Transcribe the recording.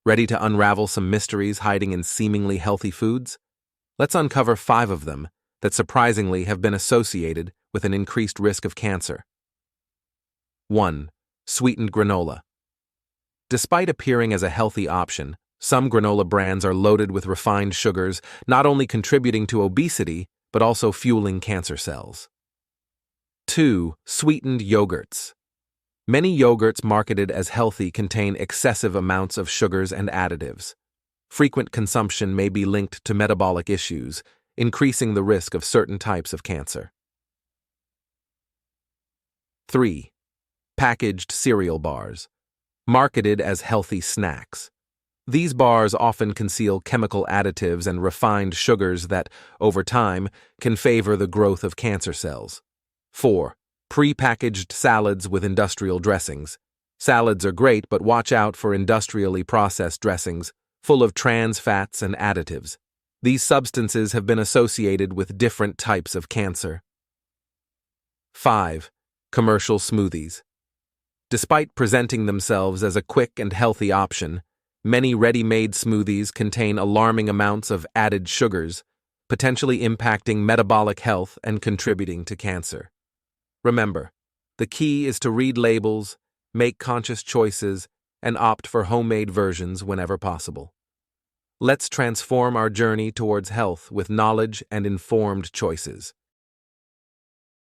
Ready to unravel some mysteries hiding in seemingly healthy foods? Let's uncover 5 of them that surprisingly have been associated with an increased risk of cancer. 1. Sweetened granola. Despite appearing as a healthy option, some granola brands are loaded with refined sugars, not only contributing to obesity, but also fueling cancer cells. 2. Sweetened yogurts. Many yogurts marketed as healthy contain excessive amounts of sugars and additives. Frequent consumption may be linked to metabolic issues, increasing the risk of certain types of cancer. 3. Packaged cereal bars. Marketed as healthy snacks. These bars often conceal chemical additives and refined sugars that, over time, can favor the growth of cancer cells. 4. Pre-packaged salads with industrial dressings. Salads are great, but watch out for industrially processed dressings, full of trans fats and additives. These substances have been associated with different types of cancer. 5. Commercial smoothies. Despite presenting themselves as a quick and healthy option, many ready-made smoothies contain alarming amounts of added sugars, potentially impacting metabolic health and contributing to cancer. Remember, the key is to read labels, make conscious choices, and opt for homemade versions whenever possible. Let's transform our journey towards health with knowledge and informed choices.